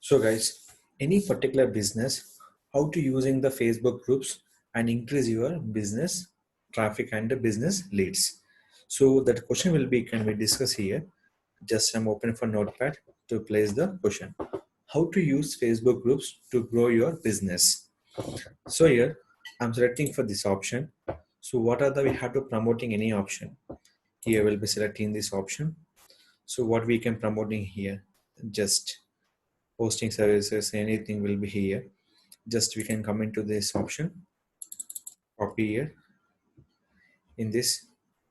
So guys, any particular business, how to using the Facebook groups and increase your business traffic and the business leads. So that question will be can we discuss here. Just I'm open for notepad to place the question. How to use Facebook groups to grow your business. So here I'm selecting for this option. So what are the we have to promoting any option. Here we'll be selecting this option. So what we can promoting here, just hosting services, anything will be here. Just we can come into this option, copy here. In this,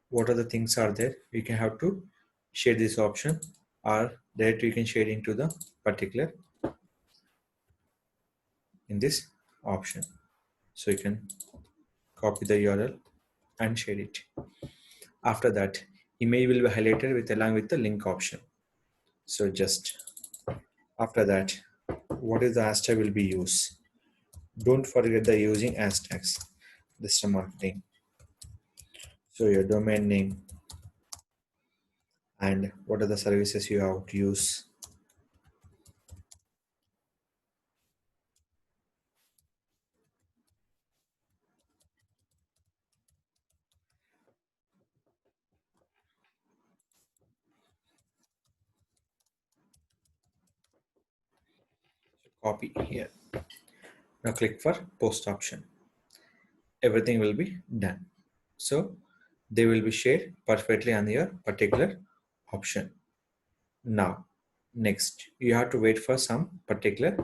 what are the things are there, we can have to share this option, or that we can share into the particular in this option. So you can copy the URL and share it. After that, image will be highlighted with along with the link option. So just after that, what is the hashtag will be used. Don't forget the using hashtags. Digital marketing. So your domain name and what are the services you have to use. Copy here. Now click for post option. Everything will be done. So they will be shared perfectly on your particular option. Now, next, you have to wait for some particular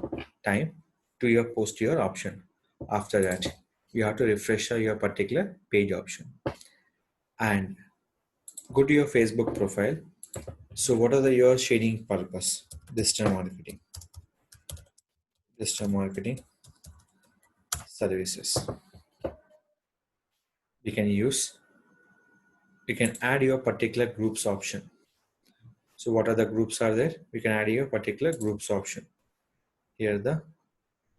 time to your post your option. After that, you have to refresh your particular page option and go to your Facebook profile. So what are the your shading purpose? Digital marketing services. We can use, we can add your particular groups option. So what are the groups are there? We can add your particular groups option. Here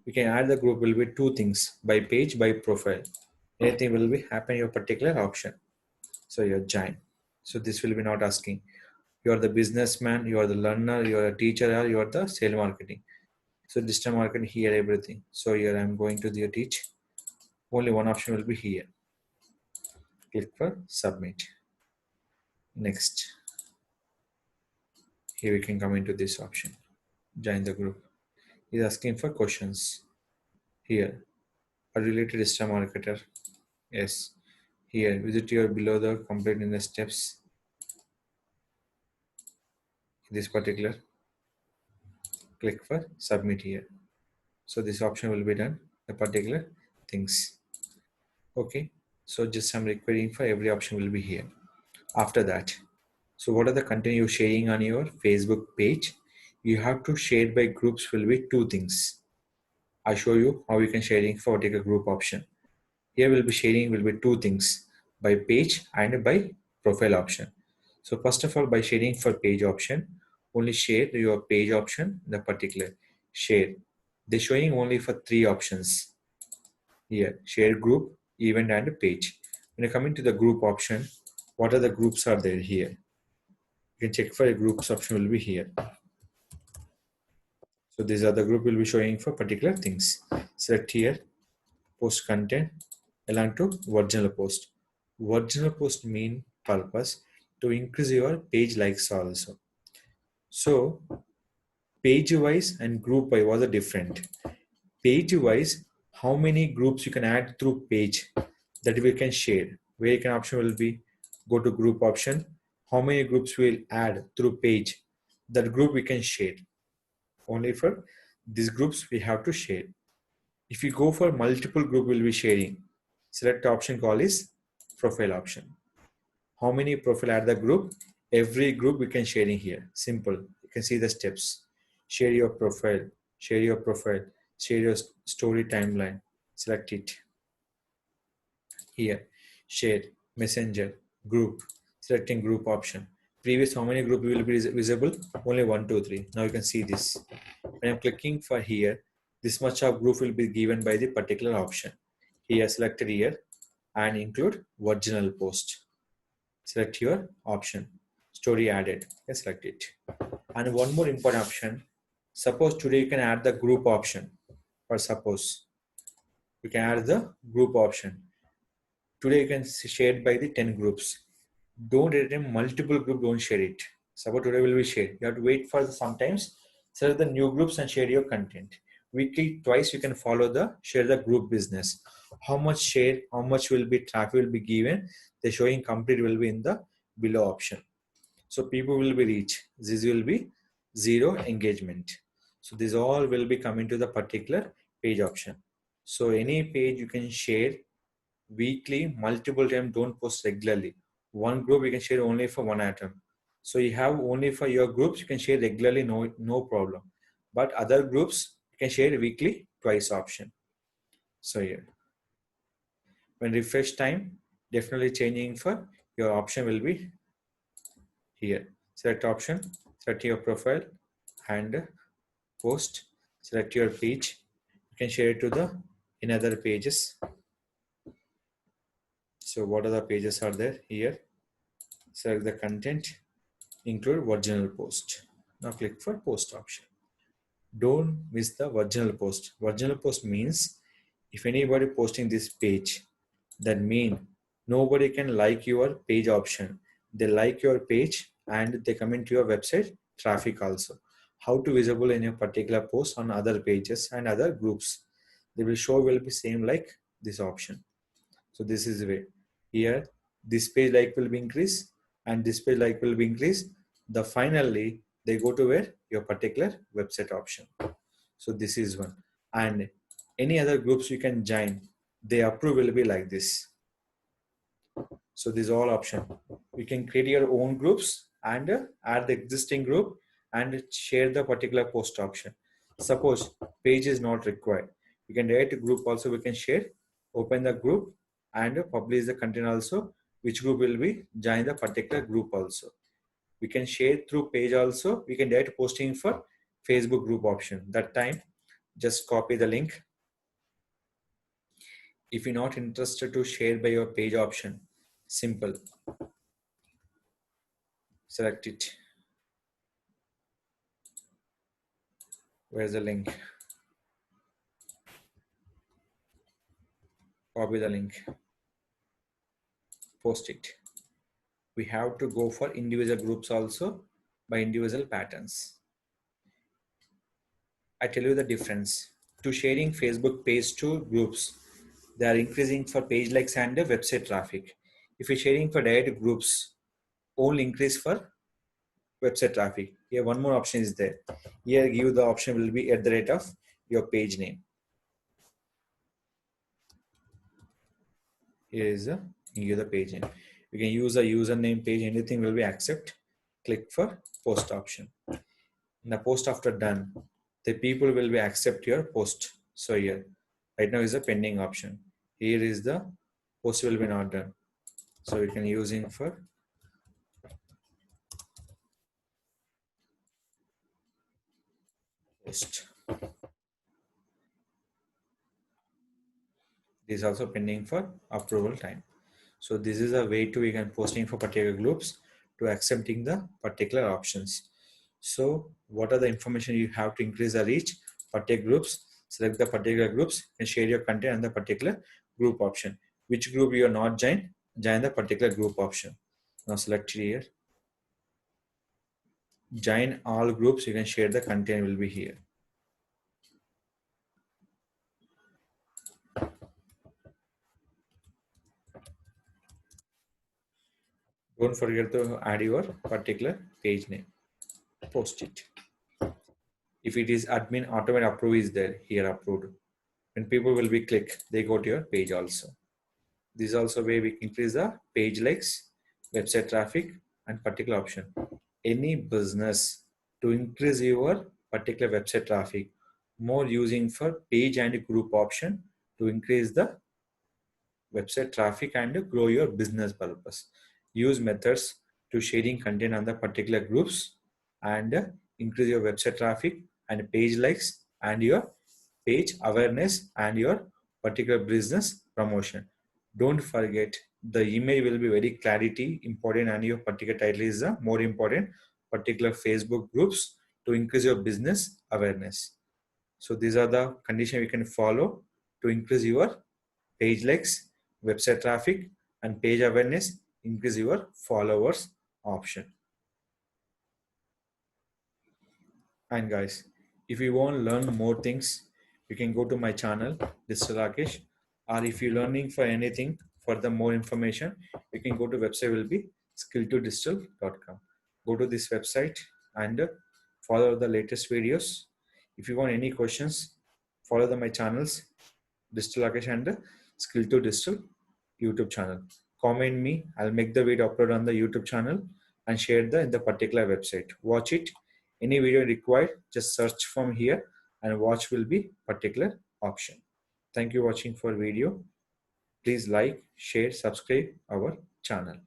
we can add the group will be two things, by page, by profile. Anything will be happen your particular option. So your join. So this will be not asking. You are the businessman, you are the learner, you are a teacher, or you are the sale marketing. So digital marketing here everything. So here I'm going to the teach. Only one option will be here. Click for submit. Next. Here we can come into this option. Join the group. Is asking for questions. Here, a related digital marketer. Yes. Here, visit your below the complete in the steps. This particular, click for submit here. So this option will be done. The particular things. Okay. So just I'm requiring for every option will be here. After that, so what are the content you're sharing on your Facebook page? You have to share by groups will be two things. I show you how you can sharing for particular group option. Here will be sharing will be two things, by page and by profile option. So first of all, by sharing for page option, only share your page option, the particular share. They're showing only for three options here: share group, event, and page. When you come into the group option, what are the groups are there here? You can check for a groups option will be here. So these are the group will be showing for particular things. Select here, post content, along to original post. Original post mean purpose to increase your page likes also. So page wise and group wise was a different. Page wise, how many groups you can add through page that we can share. Where you can option will be go to group option. How many groups will add through page? That group we can share. Only for these groups we have to share. If you go for multiple group will be sharing, select option call is profile option. How many profile add the group? Every group we can sharing here. Simple. You can see the steps. Share your profile, share your profile, share your story timeline. Select it. Here, share, messenger, group, selecting group option. Previous how many group will be visible? Only 1, 2, 3. Now you can see this. When I'm clicking for here, this much of group will be given by the particular option. Here selected here and include original post. Select your option. Story added. Select it. And one more important option. Suppose today you can add the group option. For suppose you can add the group option. Today you can share it by the 10 groups. Don't edit in multiple group, don't share it. Suppose today will be shared. You have to wait for sometimes select the new groups and share your content. Weekly twice you can follow the share the group business. How much share, how much will be traffic will be given. The showing complete will be in the below option. So people will be reach. This will be zero engagement. So this all will be coming to the particular page option. So any page you can share weekly, multiple times, don't post regularly. One group you can share only for one item. So you have only for your groups, you can share regularly, no problem. But other groups, you can share weekly, twice option. So here, when refresh time, definitely changing for your option will be here. Select option, select your profile and post, select your page. You can share it to the in other pages. So what other pages are there here? Select the content, include original post. Now click for post option. Don't miss the original post. Original post means if anybody posting this page, that mean nobody can like your page option. They like your page and they come into your website traffic also. How to visible in your particular post on other pages and other groups. They will show will be same like this option. So this is the way. Here, this page like will be increased and this page like will be increased. The finally they go to where your particular website option. So this is one. And any other groups you can join, they approve will be like this. So this is all option. You can create your own groups and add the existing group and share the particular post option. Suppose page is not required. You can create a group also, we can share, open the group and publish the content also, which group will be join the particular group also. We can share through page also. We can direct posting for Facebook group option. That time, just copy the link. If you're not interested to share by your page option, simple. Select it. Where's the link? Copy the link. Post it. We have to go for individual groups also by individual patterns. I tell you the difference. To sharing Facebook page to groups, they are increasing for page likes and website traffic. If you're sharing for direct groups, only increase for website traffic. Here one more option is there. Here give the option will be at the rate of your page name. Here is the give the page name. You can use a username, page, anything will be accept. Click for post option. In the post after done, the people will be accept your post. So here, right now is a pending option. Here is the post will be not done. So you can using for post. This is also pending for approval time. So this is a way to we can posting for particular groups to accepting the particular options. So what are the information you have to increase the reach? Particular groups, select the particular groups and share your content on the particular group option. Which group you are not join the particular group option. Now select here. Join all groups, you can share the content will be here. Don't forget to add your particular page name. Post it. If it is admin, automatic approve is there, here approved. When people will be click, they go to your page also. This is also where we increase the page likes, website traffic and particular option. Any business to increase your particular website traffic, more using for page and group option to increase the website traffic and grow your business purpose. Use methods to sharing content on the particular groups and increase your website traffic and page likes and your page awareness and your particular business promotion. Don't forget the email will be very clarity important and your particular title is the more important particular Facebook groups to increase your business awareness. So these are the conditions we can follow to increase your page likes, website traffic, and page awareness, increase your followers option. And guys, if you want to learn more things, you can go to my channel, Digital Rakesh. Or if you're learning for anything, for the more information, you can go to website will be skill2digital.com. Go to this website and follow the latest videos. If you want any questions, follow my channels, Digital Rakesh and Skill2Digital YouTube channel. Comment me. I'll make the video upload on the YouTube channel and share the in the particular website. Watch it. Any video required, just search from here and watch will be particular option. Thank you watching for video. Please like, share, subscribe our channel.